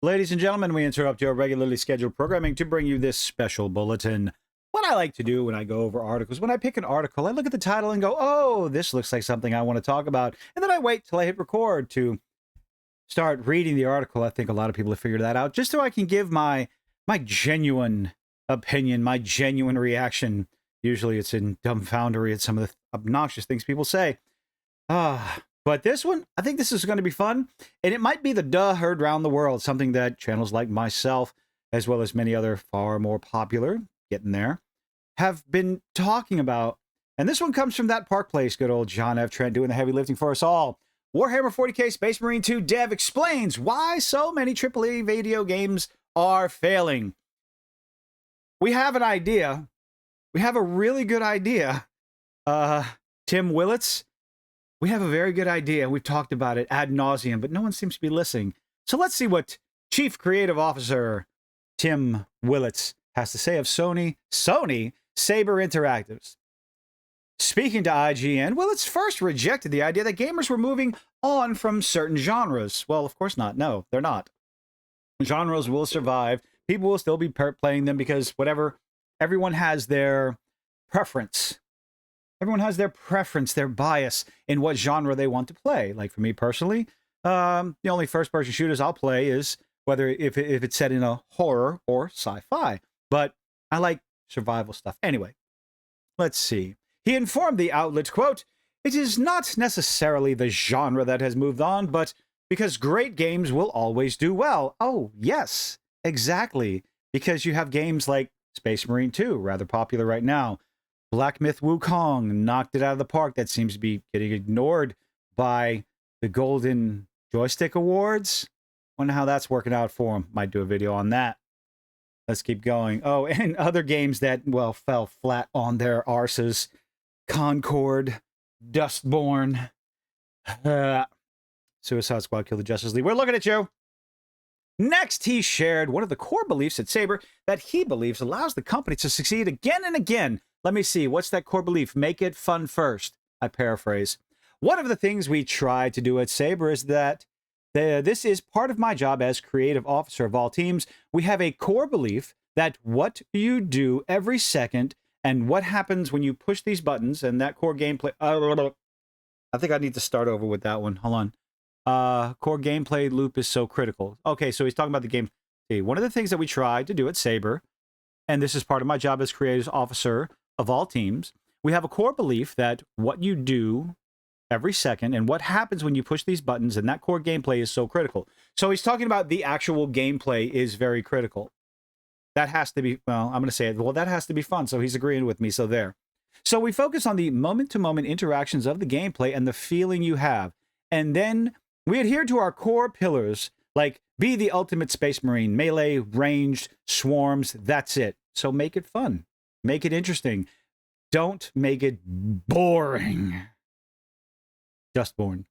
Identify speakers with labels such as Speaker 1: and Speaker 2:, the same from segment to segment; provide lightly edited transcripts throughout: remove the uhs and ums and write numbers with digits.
Speaker 1: Ladies and gentlemen, we interrupt your regularly scheduled programming to bring you this special bulletin. What I like to do when I go over articles, when I pick an article, I look at the title and go, oh, this looks like something I want to talk about. And then I wait till I hit record to start reading the article. I think a lot of people have figured that out, just so I can give my genuine opinion, my genuine reaction. Usually it's in dumbfoundery at some of the obnoxious things people say. But this one, I think this is going to be fun. And it might be the duh heard round the world, something that channels like myself, as well as many other far more popular, getting there, have been talking about. And this one comes from that Park Place, good old John F. Trent doing the heavy lifting for us all. Warhammer 40k Space Marine 2 dev explains why so many AAA video games are failing. We have an idea. We have a really good idea. Tim Willits, we have a very good idea. We've talked about it ad nauseum, but no one seems to be listening. So let's see what Chief Creative Officer Tim Willits has to say of Sony Saber Interactives. Speaking to IGN, Willits first rejected the idea that gamers were moving on from certain genres. Well, of course not. No, they're not. Genres will survive. People will still be playing them because whatever, everyone has their preference. Everyone has their preference, their bias in what genre they want to play. Like for me personally, the only first-person shooters I'll play is whether if it's set in a horror or sci-fi. But I like survival stuff. Anyway, let's see. He informed the outlet, quote, "It is not necessarily the genre that has moved on, but because great games will always do well." Oh, yes, exactly. Because you have games like Space Marine 2, rather popular right now. Black Myth Wukong knocked it out of the park. That seems to be getting ignored by the Golden Joystick Awards. Wonder how that's working out for him. Might do a video on that. Let's keep going. Oh, and other games that, well, fell flat on their arses. Concord, Dustborn, Suicide Squad, Kill the Justice League. We're looking at you. Next, he shared one of the core beliefs at Saber that he believes allows the company to succeed again and again. Let me see. What's that core belief? Make it fun first. I paraphrase. One of the things we try to do at Saber is that this is part of my job as creative officer of all teams. We have a core belief that what you do every second and what happens when you push these buttons and that core gameplay. I think I need to start over with that one. Hold on. Core gameplay loop is so critical. Okay, so he's talking about the game. Okay, one of the things that we try to do at Saber, and this is part of my job as creative officer of all teams, we have a core belief that what you do every second and what happens when you push these buttons and that core gameplay is so critical. So he's talking about the actual gameplay is very critical. That has to be, well, I'm going to say it, well, that has to be fun. So he's agreeing with me. So there. So we focus on the moment-to-moment interactions of the gameplay and the feeling you have. And then we adhere to our core pillars, like be the ultimate Space Marine, melee, ranged, swarms, that's it. So make it fun. Make it interesting. Don't make it boring. Dustborn.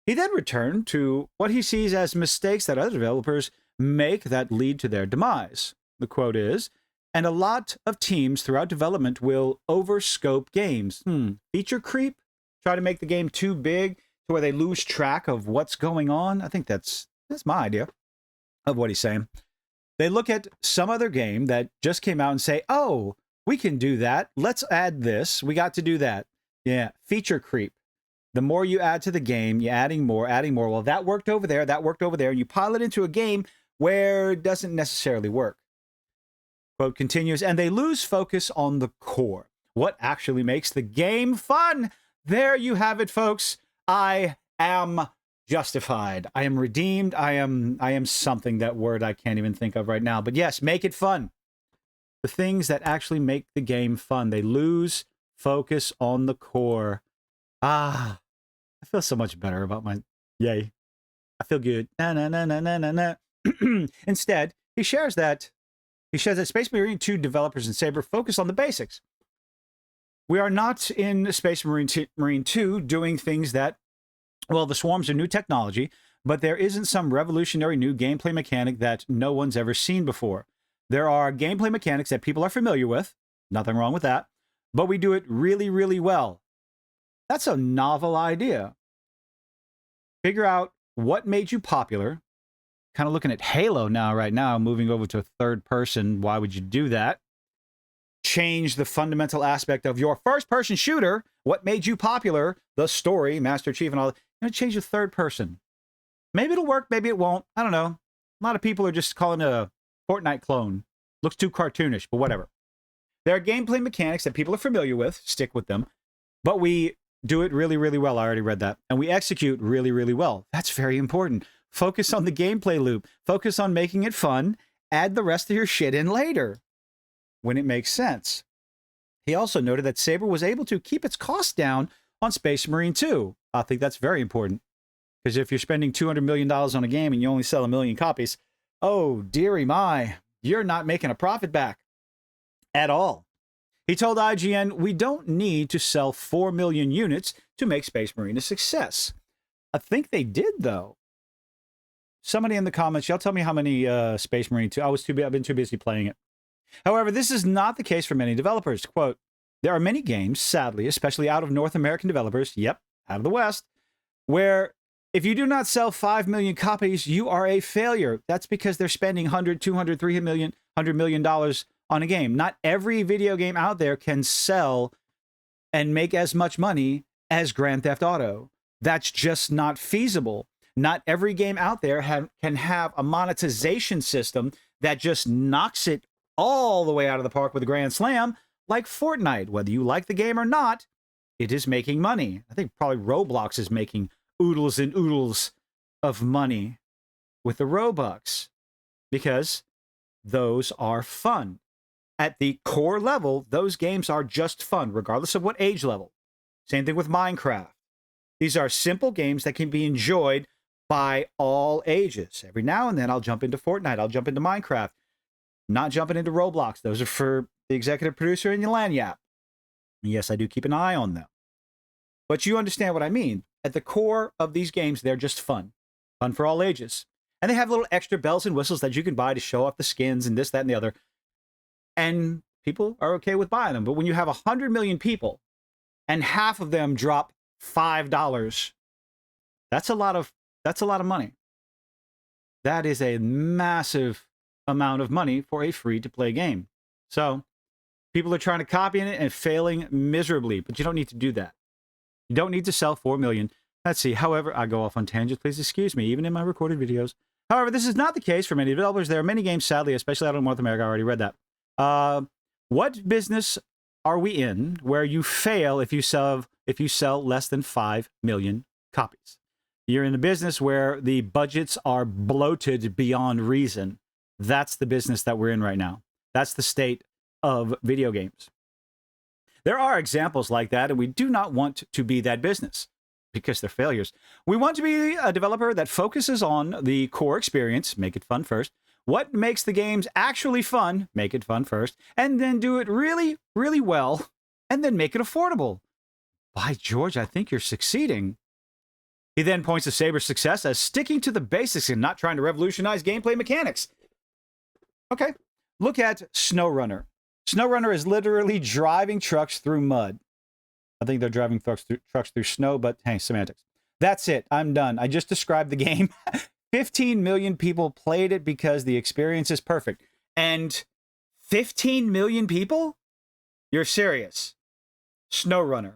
Speaker 1: He then returned to what he sees as mistakes that other developers make that lead to their demise. The quote is, "And a lot of teams throughout development will overscope games. Feature creep? Try to make the game too big to where they lose track of what's going on?" I think that's my idea of what he's saying. They look at some other game that just came out and say, oh, we can do that. Let's add this. We got to do that. Yeah, feature creep. The more you add to the game, you're adding more. Well, that worked over there. That worked over there. And you pile it into a game where it doesn't necessarily work. Quote continues, "And they lose focus on the core. What actually makes the game fun?" There you have it, folks. I am justified. I am redeemed. I am something, that word I can't even think of right now. But yes, make it fun. The things that actually make the game fun. They lose focus on the core. I feel so much better about my, yay. I feel good. Na. Instead, he shares that Space Marine 2 developers and Saber focus on the basics. We are not in Space Marine 2 doing things that, well, the swarms are new technology, but there isn't some revolutionary new gameplay mechanic that no one's ever seen before. There are gameplay mechanics that people are familiar with. Nothing wrong with that. But we do it really, really well. That's a novel idea. Figure out what made you popular kind of looking at Halo now, right now, moving over to a third person. Why would you do that? Change the fundamental aspect of your first person shooter. What made you popular? The story, Master Chief, and all. Change the third person. Maybe it'll work. Maybe it won't. I don't know. A lot of people are just calling it a Fortnite clone. Looks too cartoonish, but whatever. There are gameplay mechanics that people are familiar with. Stick with them. But we do it really, really well. I already read that. And we execute really, really well. That's very important. Focus on the gameplay loop. Focus on making it fun. Add the rest of your shit in later when it makes sense. He also noted that Saber was able to keep its costs down on Space Marine 2. I think that's very important. Because if you're spending $200 million on a game and you only sell 1 million copies, oh, dearie my, you're not making a profit back at all. He told IGN, we don't need to sell 4 million units to make Space Marine a success. I think they did, though. Somebody in the comments, y'all tell me how many Space Marine 2. I've been too busy playing it. However, this is not the case for many developers. Quote, there are many games, sadly, especially out of North American developers, yep, out of the West, where if you do not sell 5 million copies, you are a failure. That's because they're spending $100, $200, $100 million on a game. Not every video game out there can sell and make as much money as Grand Theft Auto. That's just not feasible. Not every game out there can have a monetization system that just knocks it all the way out of the park with a grand slam, like Fortnite. Whether you like the game or not, it is making money. I think probably Roblox is making oodles and oodles of money with the Robux because those are fun. At the core level, those games are just fun, regardless of what age level. Same thing with Minecraft. These are simple games that can be enjoyed by all ages. Every now and then, I'll jump into Fortnite. I'll jump into Minecraft. Not jumping into Roblox. Those are for the executive producer and your lanyap. Yes, I do keep an eye on them. But you understand what I mean. At the core of these games, they're just fun. Fun for all ages. And they have little extra bells and whistles that you can buy to show off the skins and this, that, and the other. And people are okay with buying them. But when you have 100 million people and half of them drop $5, that's a lot of money. That is a massive amount of money for a free-to-play game. So people are trying to copy it and failing miserably, but you don't need to do that. You don't need to sell 4 million. Let's see. However, I go off on tangents. Please excuse me, even in my recorded videos. However, this is not the case for many developers. There are many games, sadly, especially out of North America. I already read that. What business are we in where you fail if you sell less than 5 million copies? You're in a business where the budgets are bloated beyond reason. That's the business that we're in right now. That's the state of video games. There are examples like that, and we do not want to be that business because they're failures. We want to be a developer that focuses on the core experience, make it fun first. What makes the games actually fun, make it fun first, and then do it really, really well, and then make it affordable. By George, I think you're succeeding. He then points to Saber's success as sticking to the basics and not trying to revolutionize gameplay mechanics. Okay, look at SnowRunner. SnowRunner is literally driving trucks through mud. I think they're driving trucks through snow, but hey, semantics. That's it. I'm done. I just described the game. 15 million people played it because the experience is perfect. And 15 million people? You're serious. SnowRunner.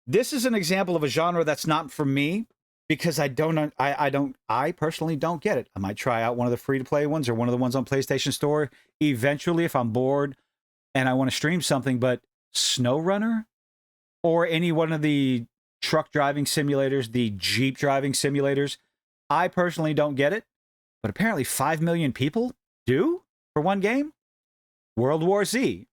Speaker 1: This is an example of a genre that's not for me because I personally don't get it. I might try out one of the free-to-play ones or one of the ones on PlayStation Store eventually if I'm bored and I want to stream something, but SnowRunner or any one of the truck driving simulators, the Jeep driving simulators, I personally don't get it, but apparently 5 million people do for one game. World War Z.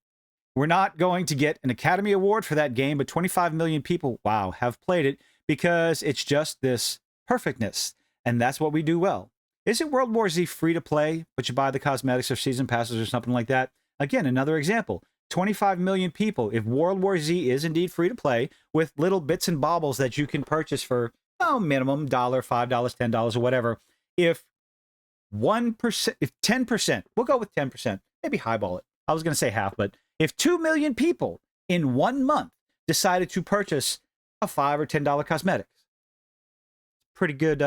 Speaker 1: We're not going to get an Academy Award for that game, but 25 million people, wow, have played it because it's just this perfectness, and that's what we do well. Isn't World War Z free to play, but you buy the cosmetics or season passes or something like that? Again, another example. 25 million people. If World War Z is indeed free to play with little bits and baubles that you can purchase for, minimum $1, $5, $10 or whatever. If 1%, if 10%, we'll go with 10%, maybe highball it. I was going to say half, but if 2 million people in 1 month decided to purchase a $5 or $10 cosmetics, pretty good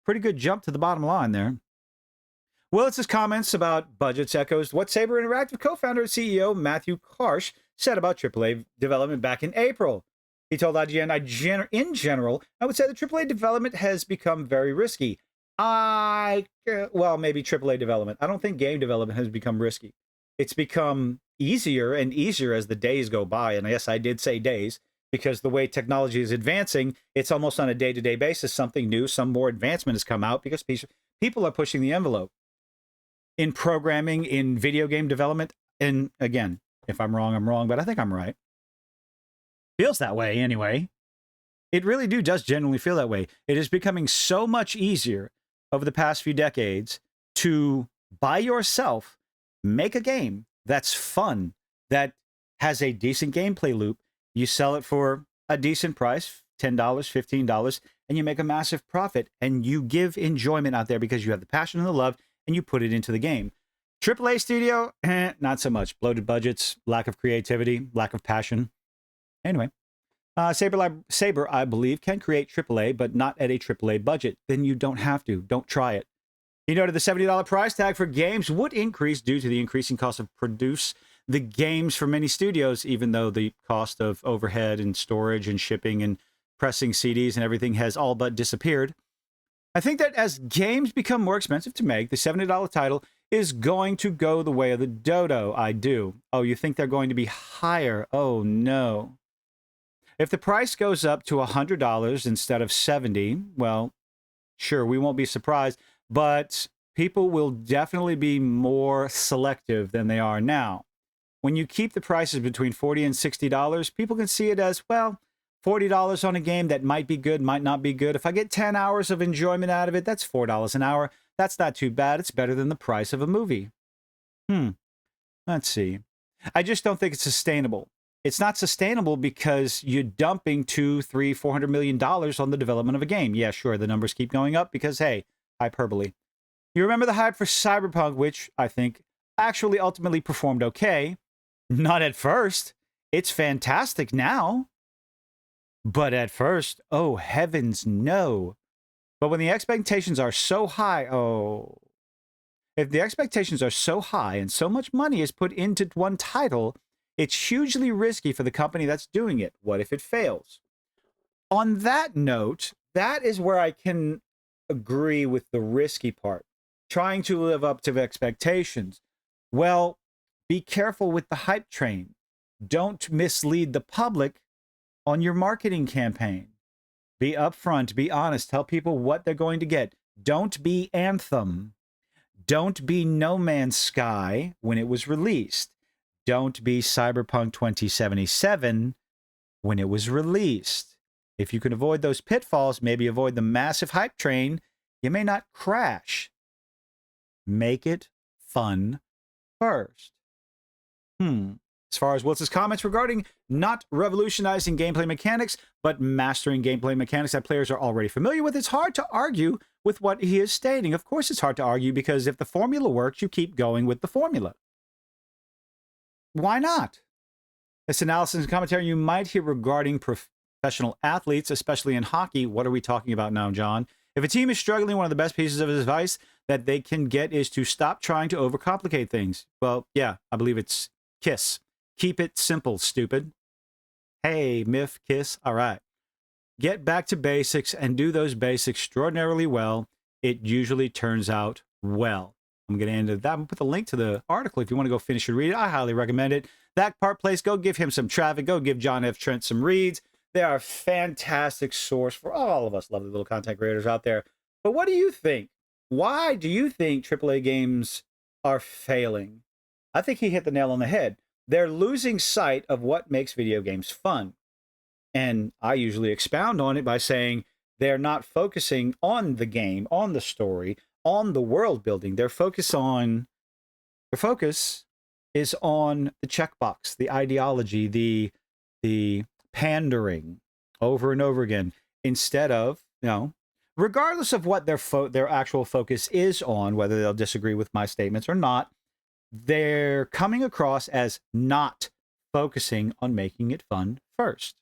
Speaker 1: pretty good jump to the bottom line there. Willis's comments about budgets echoes what Saber Interactive co-founder and CEO Matthew Karsh said about AAA development back in April. He told IGN, in general, I would say that AAA development has become very risky. Well, maybe AAA development. I don't think game development has become risky. It's become easier and easier as the days go by. And yes, I did say days, because the way technology is advancing, it's almost on a day-to-day basis. Something new, some more advancement has come out because people are pushing the envelope. In programming, in video game development, and again, if I'm wrong, I'm wrong, but I think I'm right. Feels that way anyway. It really does genuinely feel that way. It is becoming so much easier over the past few decades to, by yourself, make a game that's fun, that has a decent gameplay loop. You sell it for a decent price, $10, $15, and you make a massive profit, and you give enjoyment out there because you have the passion and the love, and you put it into the game. AAA studio, not so much. Bloated budgets, lack of creativity, lack of passion. Anyway, Saber, I believe, can create AAA, but not at a AAA budget. Then you don't have to. Don't try it. He noted the $70 price tag for games would increase due to the increasing cost of produce the games for many studios, even though the cost of overhead and storage and shipping and pressing CDs and everything has all but disappeared. I think that as games become more expensive to make, the $70 title is going to go the way of the dodo. I do. Oh, you think they're going to be higher? Oh, no. If the price goes up to $100 instead of $70, well, sure, we won't be surprised, but people will definitely be more selective than they are now. When you keep the prices between $40 and $60, people can see it as, well, $40 on a game that might be good, might not be good. If I get 10 hours of enjoyment out of it, that's $4 an hour. That's not too bad. It's better than the price of a movie. Let's see. I just don't think it's sustainable. It's not sustainable because you're dumping $200, $300, $400 million on the development of a game. Yeah, sure, the numbers keep going up because, hey, hyperbole. You remember the hype for Cyberpunk, which I think actually ultimately performed okay. Not at first. It's fantastic now. But at first, oh, heavens, no. But when the expectations are so high, if the expectations are so high and so much money is put into one title, it's hugely risky for the company that's doing it. What if it fails? On that note, that is where I can agree with the risky part. Trying to live up to expectations. Well, be careful with the hype train. Don't mislead the public on your marketing campaign. Be upfront, be honest, tell people what they're going to get. Don't be Anthem. Don't be No Man's Sky when it was released. Don't be Cyberpunk 2077 when it was released. If you can avoid those pitfalls, maybe avoid the massive hype train, you may not crash. Make it fun first. As far as Wilson's comments regarding not revolutionizing gameplay mechanics, but mastering gameplay mechanics that players are already familiar with, it's hard to argue with what he is stating. Of course it's hard to argue because if the formula works, you keep going with the formula. Why not? This analysis and commentary you might hear regarding professional athletes, especially in hockey. What are we talking about now, John? If a team is struggling, one of the best pieces of advice that they can get is to stop trying to overcomplicate things. Well, yeah, I believe it's KISS. Keep it simple, stupid. Hey, Miff, KISS. All right. Get back to basics and do those basics extraordinarily well. It usually turns out well. I'm going to end it that. I'm going to put the link to the article if you want to go finish and read it. I highly recommend it. That part place, go give him some traffic. Go give John F. Trent some reads. They are a fantastic source for all of us lovely little content creators out there. But what do you think? Why do you think AAA games are failing? I think he hit the nail on the head. They're losing sight of what makes video games fun. And I usually expound on it by saying they're not focusing on the game, on the story, on the world building. Their focus is on the checkbox, the ideology, the pandering over and over again, instead of, regardless of what their actual focus is on, whether they'll disagree with my statements or not, they're coming across as not focusing on making it fun first.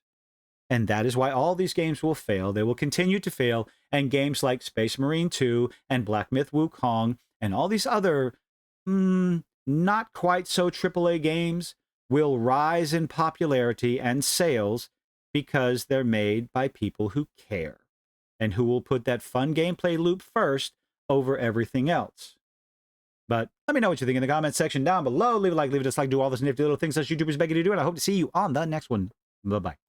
Speaker 1: And that is why all these games will fail. They will continue to fail. And games like Space Marine 2 and Black Myth Wukong and all these other not quite so AAA games will rise in popularity and sales because they're made by people who care and who will put that fun gameplay loop first over everything else. But let me know what you think in the comments section down below. Leave a like, leave a dislike, do all those nifty little things that YouTubers beg you to do, and I hope to see you on the next one. Bye-bye.